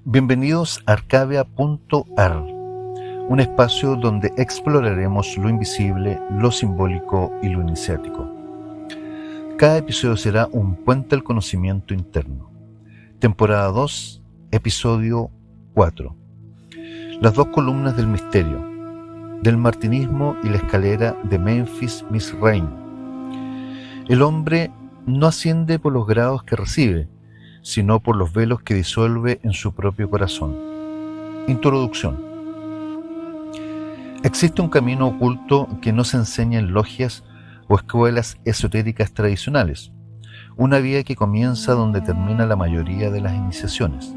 Bienvenidos a arcadia.ar, un espacio donde exploraremos lo invisible, lo simbólico y lo iniciático. Cada episodio será un puente al conocimiento interno. Temporada 2, episodio 4. Las dos columnas del misterio, del martinismo y la escalera de Memphis Mizraim. El hombre no asciende por los grados que recibe, sino por los velos que disuelve en su propio corazón. Introducción. Existe un camino oculto que no se enseña en logias o escuelas esotéricas tradicionales, una vía que comienza donde termina la mayoría de las iniciaciones.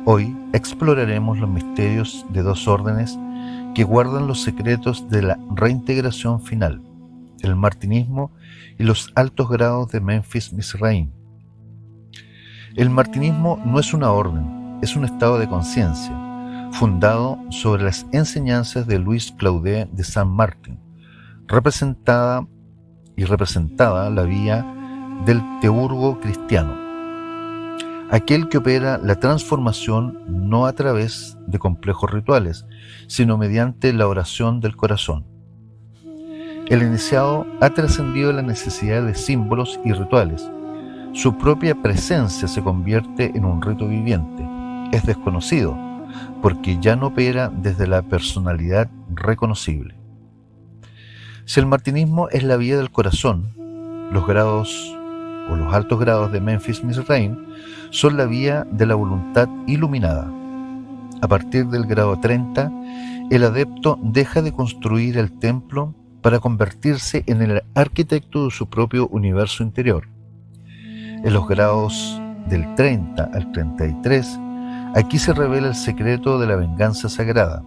Hoy exploraremos los misterios de dos órdenes que guardan los secretos de la reintegración final, el martinismo y los altos grados de Memphis Mizraim. El martinismo no es una orden, es un estado de conciencia, fundado sobre las enseñanzas de Louis Claude de Saint-Martin, representada la vía del teurgo cristiano, aquel que opera la transformación no a través de complejos rituales, sino mediante la oración del corazón. El iniciado ha trascendido la necesidad de símbolos y rituales. Su propia presencia se convierte en un rito viviente. Es desconocido, porque ya no opera desde la personalidad reconocible. Si el martinismo es la vía del corazón, los grados o los altos grados de Memphis Mizraim son la vía de la voluntad iluminada. A partir del grado 30, el adepto deja de construir el templo para convertirse en el arquitecto de su propio universo interior. En los grados del 30 al 33, aquí se revela el secreto de la venganza sagrada.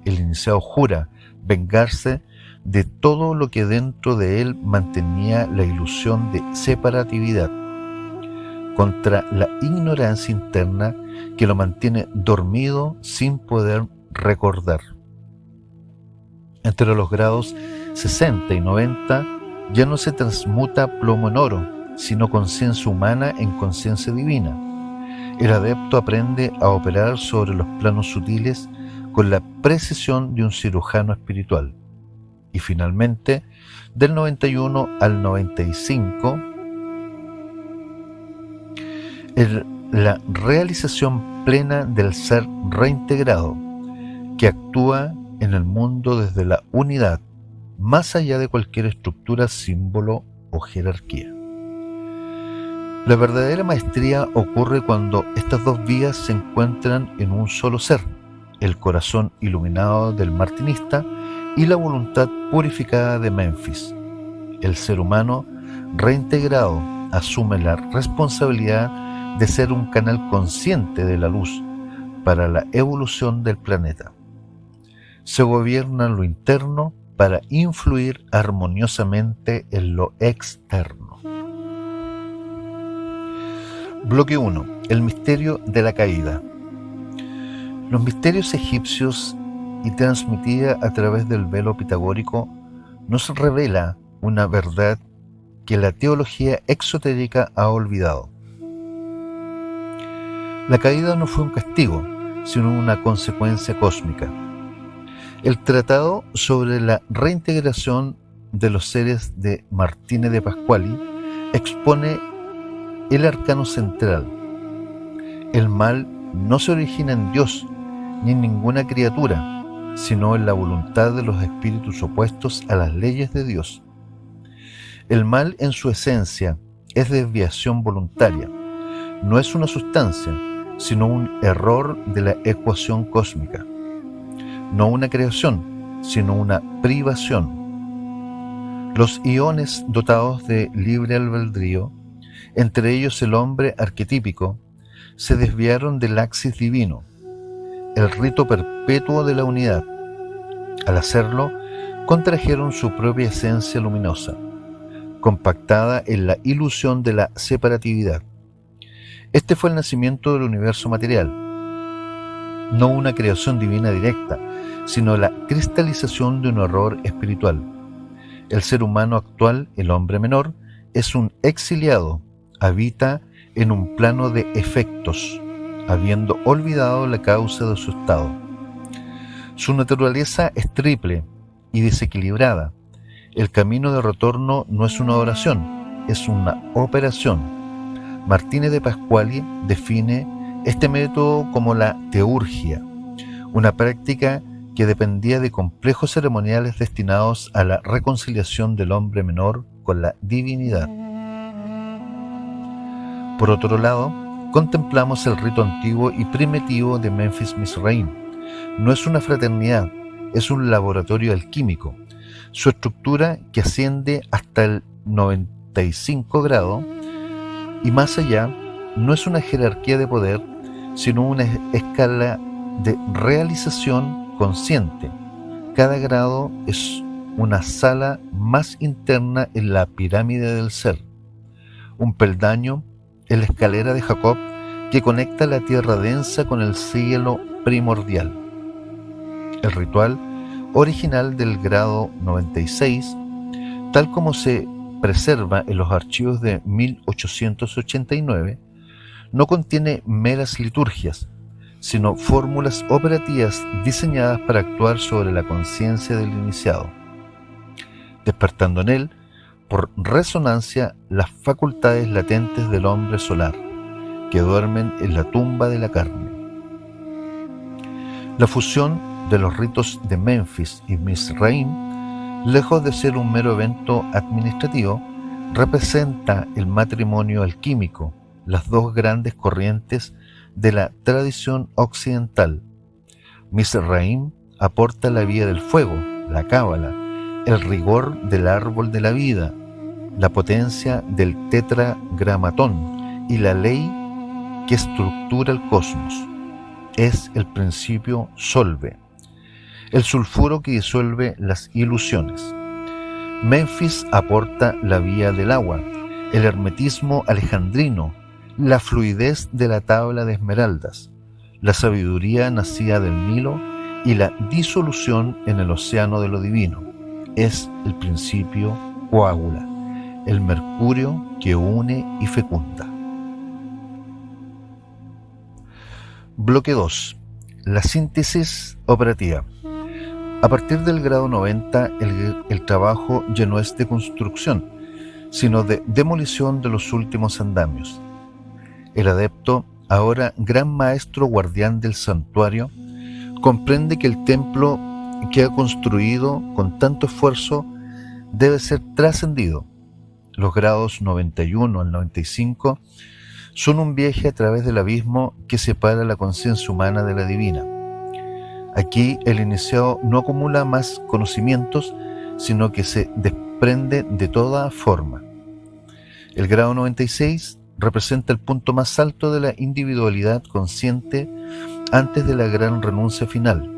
El iniciado jura vengarse de todo lo que dentro de él mantenía la ilusión de separatividad, contra la ignorancia interna que lo mantiene dormido sin poder recordar. Entre los grados 60 y 90 ya no se transmuta plomo en oro, sino conciencia humana en conciencia divina. El adepto aprende a operar sobre los planos sutiles con la precisión de un cirujano espiritual. Y finalmente, del 91 al 95, la realización plena del ser reintegrado, que actúa en el mundo desde la unidad, más allá de cualquier estructura, símbolo o jerarquía. La verdadera maestría ocurre cuando estas dos vías se encuentran en un solo ser, el corazón iluminado del martinista y la voluntad purificada de Memphis. El ser humano reintegrado asume la responsabilidad de ser un canal consciente de la luz para la evolución del planeta. Se gobierna lo interno para influir armoniosamente en lo externo. Bloque 1. El misterio de la caída. Los misterios egipcios y transmitida a través del velo pitagórico nos revela una verdad que la teología exotérica ha olvidado. La caída no fue un castigo, sino una consecuencia cósmica. El tratado sobre la reintegración de los seres de Martine de Pasquali expone el arcano central. El mal no se origina en Dios ni en ninguna criatura, sino en la voluntad de los espíritus opuestos a las leyes de Dios. El mal en su esencia es desviación voluntaria, no es una sustancia, sino un error de la ecuación cósmica, no una creación, sino una privación. Los iones dotados de libre albedrío, entre ellos el hombre arquetípico, se desviaron del axis divino, el rito perpetuo de la unidad. Al hacerlo, contrajeron su propia esencia luminosa, compactada en la ilusión de la separatividad. Este fue el nacimiento del universo material, no una creación divina directa, sino la cristalización de un error espiritual. El ser humano actual, el hombre menor, es un exiliado, habita en un plano de efectos, habiendo olvidado la causa de su estado. Su naturaleza es triple y desequilibrada. El camino de retorno no es una oración, es una operación. Martínez de Pasquali define este método como la teurgia, una práctica que dependía de complejos ceremoniales destinados a la reconciliación del hombre menor con la divinidad. Por otro lado, contemplamos el rito antiguo y primitivo de Memphis Mizraim. No es una fraternidad, es un laboratorio alquímico. Su estructura, que asciende hasta el 95 grado y más allá, no es una jerarquía de poder, sino una escala de realización consciente. Cada grado es una sala más interna en la pirámide del ser, un peldaño en la escalera de Jacob que conecta la tierra densa con el cielo primordial. El ritual original del grado 96, tal como se preserva en los archivos de 1889, no contiene meras liturgias, sino fórmulas operativas diseñadas para actuar sobre la conciencia del iniciado, despertando en él, por resonancia, las facultades latentes del hombre solar, que duermen en la tumba de la carne. La fusión de los ritos de Memphis y Mizraim, lejos de ser un mero evento administrativo, representa el matrimonio alquímico, las dos grandes corrientes de la tradición occidental. Mizraim aporta la vía del fuego, la cábala, el rigor del árbol de la vida, la potencia del tetragramatón y la ley que estructura el cosmos. Es el principio solve, el sulfuro que disuelve las ilusiones. Memphis aporta la vía del agua, el hermetismo alejandrino, la fluidez de la tabla de esmeraldas, la sabiduría nacida del Nilo y la disolución en el océano de lo divino. Es el principio coágula, el mercurio que une y fecunda. Bloque 2. La síntesis operativa. A partir del grado 90, el trabajo ya no es de construcción, sino de demolición de los últimos andamios. El adepto, ahora gran maestro guardián del santuario, comprende que el templo que ha construido con tanto esfuerzo debe ser trascendido. Los grados 91 al 95 son un viaje a través del abismo que separa la conciencia humana de la divina. Aquí el iniciado no acumula más conocimientos, sino que se desprende de toda forma. El grado 96 representa el punto más alto de la individualidad consciente antes de la gran renuncia final.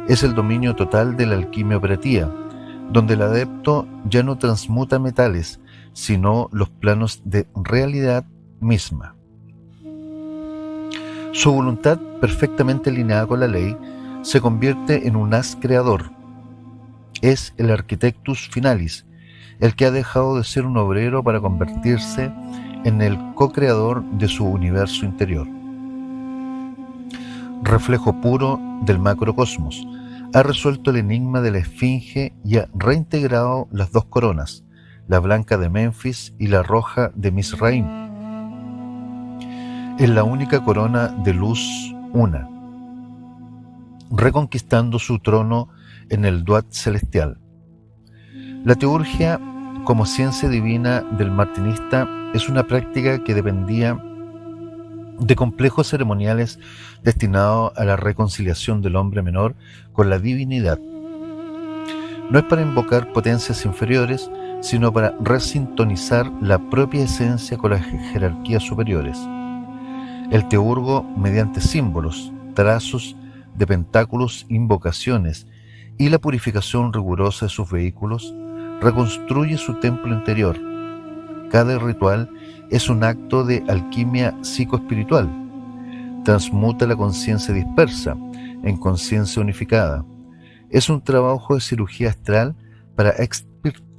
Es el dominio total de la alquimia operativa, donde el adepto ya no transmuta metales, sino los planos de realidad misma. Su voluntad, perfectamente alineada con la ley, se convierte en un haz creador. Es el architectus finalis, el que ha dejado de ser un obrero para convertirse en el co-creador de su universo interior. Reflejo puro del macrocosmos, ha resuelto el enigma de la esfinge y ha reintegrado las dos coronas, la blanca de Memphis y la roja de Mizraim. Es la única corona de luz una, reconquistando su trono en el Duat celestial. La teurgia, como ciencia divina del martinista, es una práctica que dependía de complejos ceremoniales destinados a la reconciliación del hombre menor con la divinidad. No es para invocar potencias inferiores, sino para resintonizar la propia esencia con las jerarquías superiores. El teurgo, mediante símbolos, trazos de pentáculos, invocaciones y la purificación rigurosa de sus vehículos, reconstruye su templo interior. Cada ritual es un acto de alquimia psicoespiritual. Transmuta la conciencia dispersa en conciencia unificada. Es un trabajo de cirugía astral para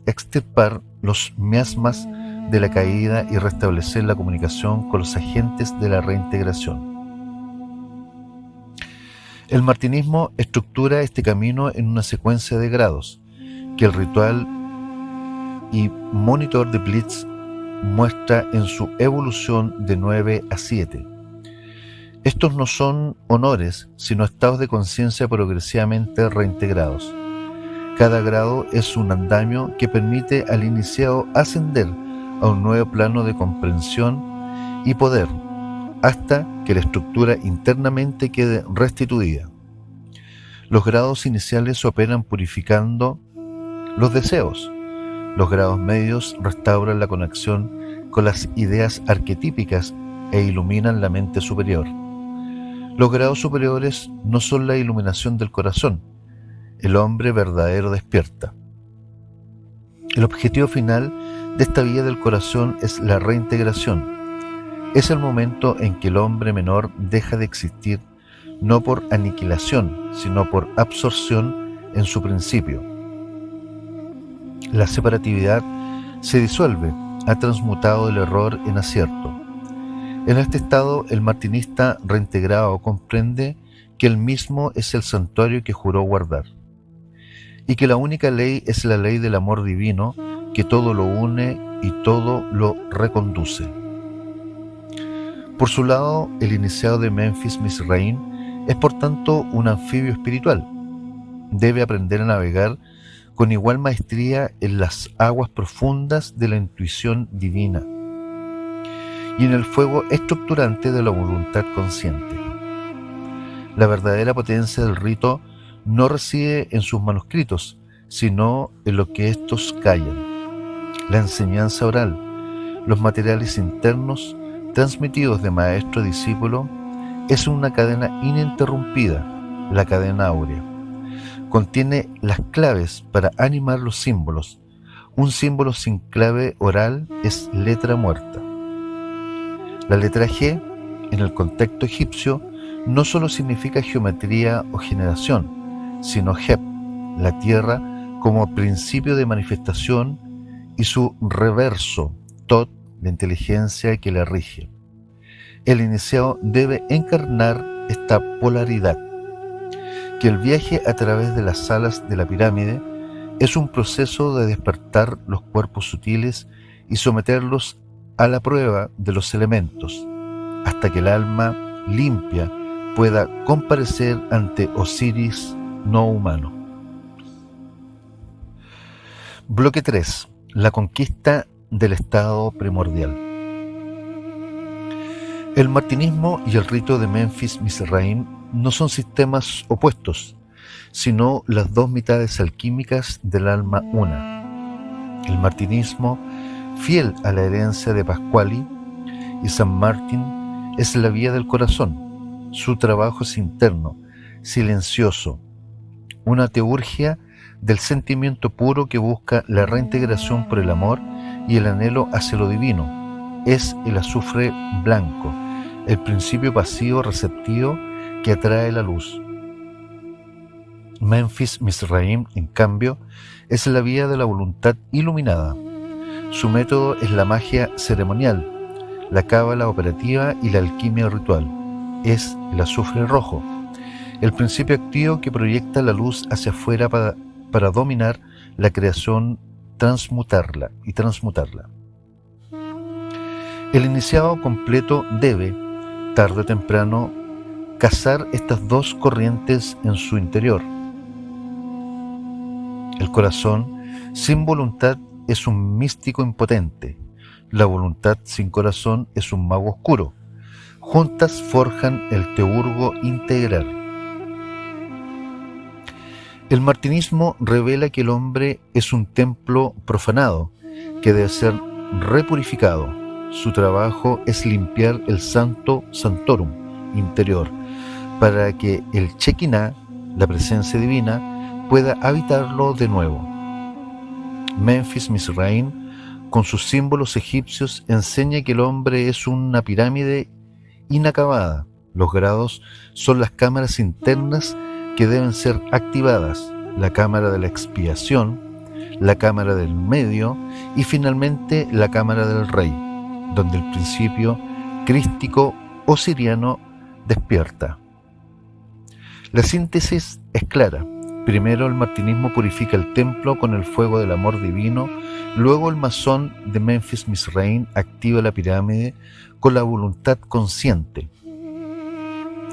extirpar los miasmas de la caída y restablecer la comunicación con los agentes de la reintegración. El martinismo estructura este camino en una secuencia de grados que el ritual y monitor de Blitz muestra en su evolución de 9 a 7. Estos no son honores, sino estados de conciencia progresivamente reintegrados. Cada grado es un andamio que permite al iniciado ascender a un nuevo plano de comprensión y poder, hasta que la estructura internamente quede restituida. Los grados iniciales operan purificando los deseos. Los grados medios restauran la conexión con las ideas arquetípicas e iluminan la mente superior. Los grados superiores no son la iluminación del corazón. El hombre verdadero despierta. El objetivo final de esta vía del corazón es la reintegración. Es el momento en que el hombre menor deja de existir, no por aniquilación, sino por absorción en su principio. La separatividad se disuelve, ha transmutado el error en acierto. En este estado, el martinista reintegrado comprende que él mismo es el santuario que juró guardar, y que la única ley es la ley del amor divino, que todo lo une y todo lo reconduce. Por su lado, el iniciado de Memphis Mizraim es por tanto un anfibio espiritual. Debe aprender a navegar con igual maestría en las aguas profundas de la intuición divina y en el fuego estructurante de la voluntad consciente. La verdadera potencia del rito no reside en sus manuscritos, sino en lo que éstos callan. La enseñanza oral, los materiales internos transmitidos de maestro a discípulo, es una cadena ininterrumpida, la cadena áurea. Contiene las claves para animar los símbolos. Un símbolo sin clave oral es letra muerta. La letra G, en el contexto egipcio, no solo significa geometría o generación, sino Heb, la tierra, como principio de manifestación, y su reverso, Tot, la inteligencia que la rige. El iniciado debe encarnar esta polaridad, que el viaje a través de las salas de la pirámide es un proceso de despertar los cuerpos sutiles y someterlos a la prueba de los elementos, hasta que el alma limpia pueda comparecer ante Osiris no humano. Bloque 3. La conquista del estado primordial. El martinismo y el rito de Memphis Mizraim no son sistemas opuestos, sino las dos mitades alquímicas del alma una. El martinismo, fiel a la herencia de Pasquali y San Martín, es la vía del corazón. Su trabajo es interno, silencioso, una teurgia del sentimiento puro que busca la reintegración por el amor y el anhelo hacia lo divino. Es el azufre blanco, el principio pasivo receptivo que atrae la luz. Memphis Mizraim, en cambio, es la vía de la voluntad iluminada. Su método es la magia ceremonial, la cábala operativa y la alquimia ritual. Es el azufre rojo, el principio activo que proyecta la luz hacia afuera para dominar la creación, transmutarla. El iniciado completo debe, tarde o temprano, cazar estas dos corrientes en su interior. El corazón sin voluntad es un místico impotente. La voluntad sin corazón es un mago oscuro. Juntas forjan el teurgo integral. El martinismo revela que el hombre es un templo profanado que debe ser repurificado. Su trabajo es limpiar el santo santorum interior para que el Shekinah, la presencia divina, pueda habitarlo de nuevo. Memphis Mizraim, con sus símbolos egipcios, enseña que el hombre es una pirámide inacabada. Los grados son las cámaras internas que deben ser activadas: la cámara de la expiación, la cámara del medio y finalmente la cámara del rey, donde el principio crístico osiriano despierta. La síntesis es clara. Primero el martinismo purifica el templo con el fuego del amor divino, luego el masón de Memphis Mizraim activa la pirámide con la voluntad consciente,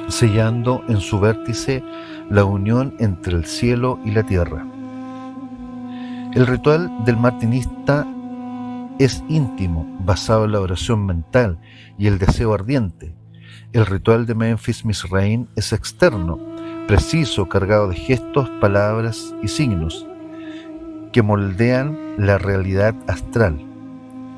sellando en su vértice la unión entre el cielo y la tierra. El ritual del martinista es íntimo, basado en la oración mental y el deseo ardiente. El ritual de Memphis Mizraim es externo, preciso, cargado de gestos, palabras y signos que moldean la realidad astral.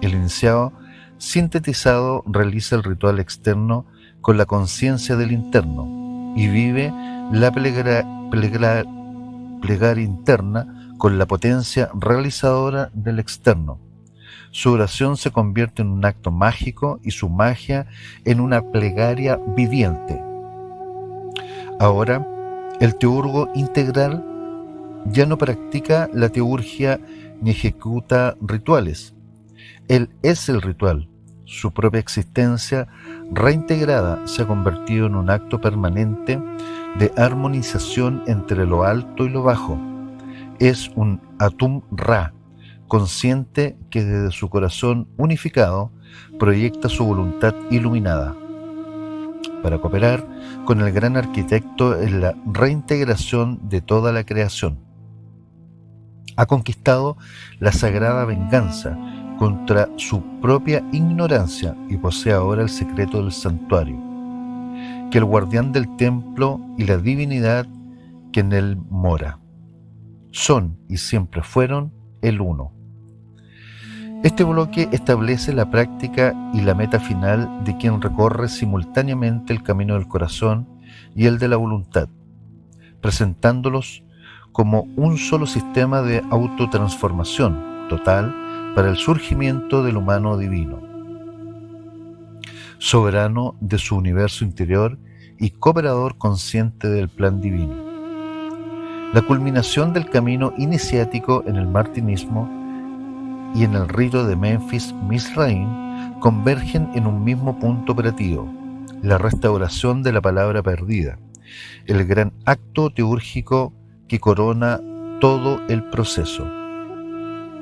El iniciado sintetizado realiza el ritual externo con la conciencia del interno y vive la plegaria interna con la potencia realizadora del externo. Su oración se convierte en un acto mágico y su magia en una plegaria viviente. Ahora, el teurgo integral ya no practica la teurgia ni ejecuta rituales. Él es el ritual. Su propia existencia reintegrada se ha convertido en un acto permanente de armonización entre lo alto y lo bajo. Es un Atum Ra, consciente que desde su corazón unificado proyecta su voluntad iluminada para cooperar con el gran arquitecto en la reintegración de toda la creación. Ha conquistado la sagrada venganza contra su propia ignorancia y posee ahora el secreto del santuario, que el guardián del templo y la divinidad que en él mora son y siempre fueron el uno. Este bloque establece la práctica y la meta final de quien recorre simultáneamente el camino del corazón y el de la voluntad, presentándolos como un solo sistema de autotransformación total para el surgimiento del humano divino, soberano de su universo interior y cooperador consciente del plan divino. La culminación del camino iniciático en el martinismo y en el rito de Memphis Mizraim convergen en un mismo punto operativo, la restauración de la palabra perdida, el gran acto teúrgico que corona todo el proceso.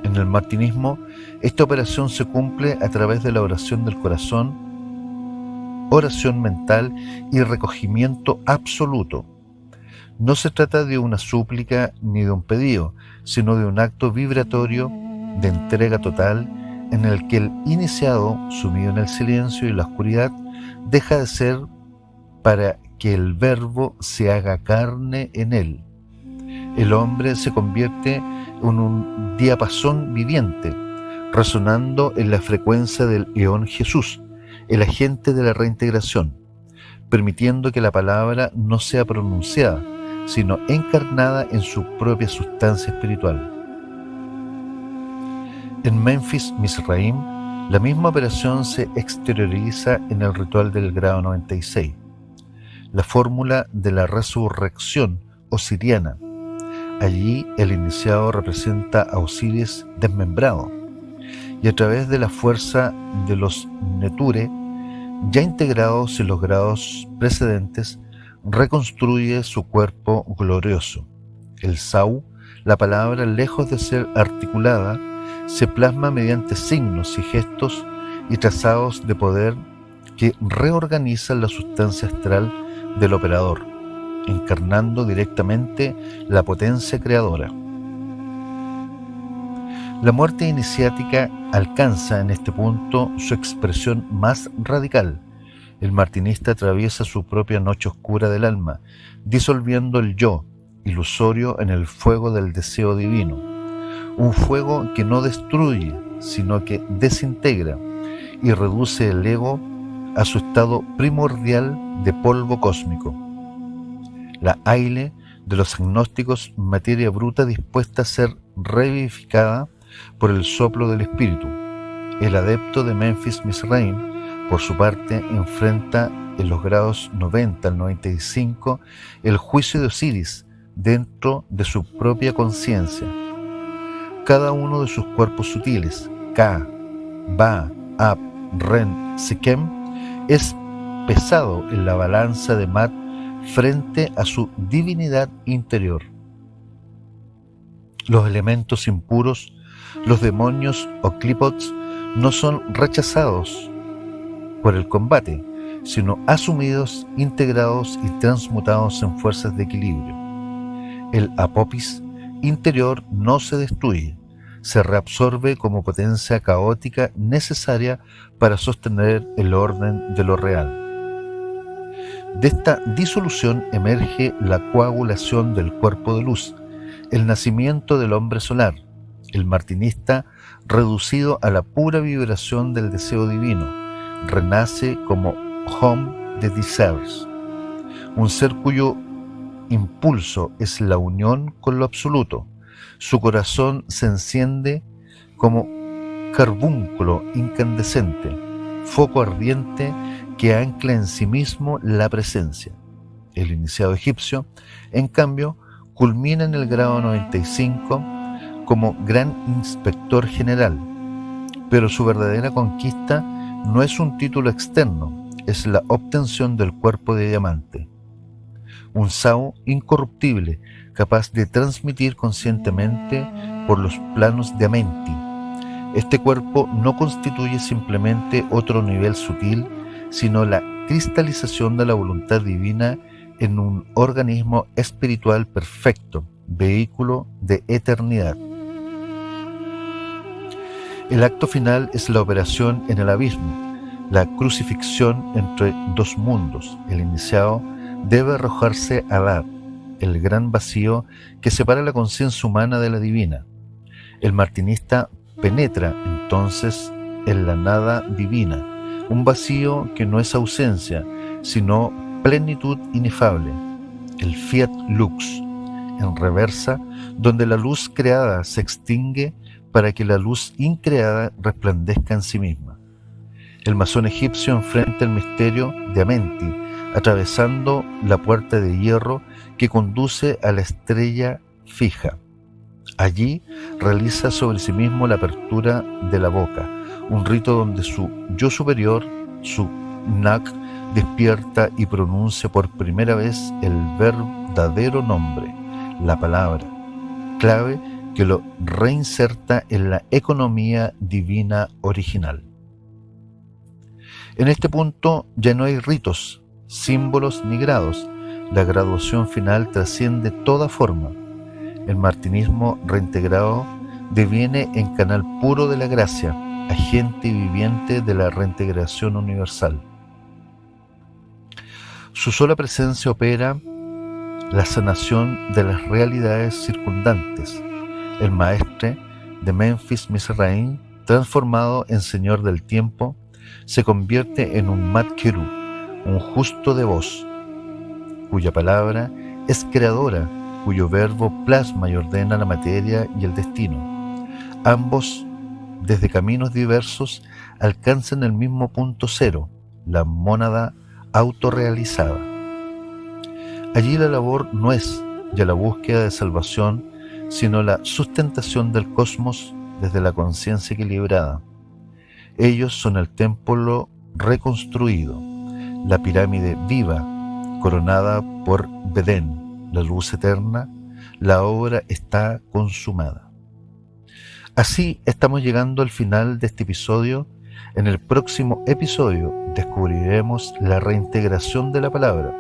En el martinismo, esta operación se cumple a través de la oración del corazón, oración mental y recogimiento absoluto. No se trata de una súplica ni de un pedido, sino de un acto vibratorio de entrega total en el que el iniciado, sumido en el silencio y la oscuridad, deja de ser para que el verbo se haga carne en él. El hombre se convierte en un diapasón viviente, resonando en la frecuencia del eón Jesús, el agente de la reintegración, permitiendo que la palabra no sea pronunciada, sino encarnada en su propia sustancia espiritual. En Memphis Mizraim, la misma operación se exterioriza en el ritual del grado 96, la fórmula de la resurrección osiriana. Allí el iniciado representa a Osiris desmembrado y a través de la fuerza de los Neture, ya integrados en los grados precedentes, reconstruye su cuerpo glorioso. El Sau, la palabra, lejos de ser articulada, se plasma mediante signos y gestos y trazados de poder que reorganizan la sustancia astral del operador, encarnando directamente la potencia creadora. La muerte iniciática alcanza en este punto su expresión más radical. El martinista atraviesa su propia noche oscura del alma, disolviendo el yo ilusorio en el fuego del deseo divino, un fuego que no destruye, sino que desintegra y reduce el ego a su estado primordial de polvo cósmico. La Aile de los agnósticos, materia bruta dispuesta a ser revivificada por el soplo del espíritu. El adepto de Memphis Mizraim, por su parte, enfrenta en los grados 90 al 95 el juicio de Osiris dentro de su propia conciencia. Cada uno de sus cuerpos sutiles, Ka, Ba, Ab, Ren, Sikem, es pesado en la balanza de Mat frente a su divinidad interior. Los elementos impuros, los demonios o clipots, no son rechazados por el combate, sino asumidos, integrados y transmutados en fuerzas de equilibrio. El apopis interior no se destruye, se reabsorbe como potencia caótica necesaria para sostener el orden de lo real. De esta disolución emerge la coagulación del cuerpo de luz, el nacimiento del hombre solar, el martinista reducido a la pura vibración del deseo divino, renace como Home de Desires, un ser cuyo impulso es la unión con lo absoluto. Su corazón se enciende como carbúnculo incandescente, foco ardiente que ancla en sí mismo la presencia. El iniciado egipcio, en cambio, culmina en el grado 95 como gran inspector general, pero su verdadera conquista no es un título externo, es la obtención del cuerpo de diamante. Un Sao incorruptible, capaz de transmitir conscientemente por los planos de Amenti. Este cuerpo no constituye simplemente otro nivel sutil, sino la cristalización de la voluntad divina en un organismo espiritual perfecto, vehículo de eternidad. El acto final es la operación en el abismo, la crucifixión entre dos mundos. El iniciado debe arrojarse a Adar, el gran vacío que separa la conciencia humana de la divina. El martinista penetra entonces en la nada divina, un vacío que no es ausencia, sino plenitud inefable, el fiat lux, en reversa, donde la luz creada se extingue para que la luz increada resplandezca en sí misma. El masón egipcio enfrenta el misterio de Amenti, atravesando la puerta de hierro que conduce a la estrella fija. Allí realiza sobre sí mismo la apertura de la boca, un rito donde su yo superior, su Nak, despierta y pronuncia por primera vez el verdadero nombre, la palabra, clave que lo reinserta en la economía divina original. En este punto ya no hay ritos, símbolos ni grados. La graduación final trasciende toda forma. El martinismo reintegrado deviene en canal puro de la gracia, agente viviente de la reintegración universal. Su sola presencia opera la sanación de las realidades circundantes. El maestre de Memphis Mizraim, transformado en señor del tiempo, se convierte en un Matkeru, un justo de voz, cuya palabra es creadora, cuyo verbo plasma y ordena la materia y el destino. Ambos, desde caminos diversos, alcanzan el mismo punto cero, la mónada autorrealizada. Allí la labor no es ya la búsqueda de salvación, sino la sustentación del cosmos desde la conciencia equilibrada. Ellos son el templo reconstruido, la pirámide viva, coronada por Bedén, la luz eterna. La obra está consumada. Así estamos llegando al final de este episodio. En el próximo episodio descubriremos la reintegración de la palabra.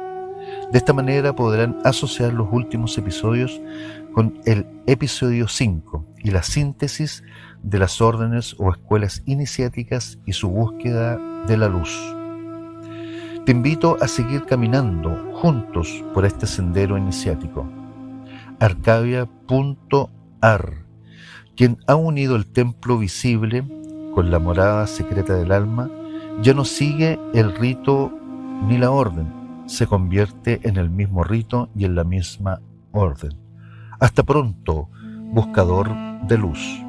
De esta manera podrán asociar los últimos episodios con el episodio 5 y la síntesis de las órdenes o escuelas iniciáticas y su búsqueda de la luz. Te invito a seguir caminando juntos por este sendero iniciático. Arcadia.ar, quien ha unido el templo visible con la morada secreta del alma, ya no sigue el rito ni la orden, se convierte en el mismo rito y en la misma orden. Hasta pronto, buscador de luz.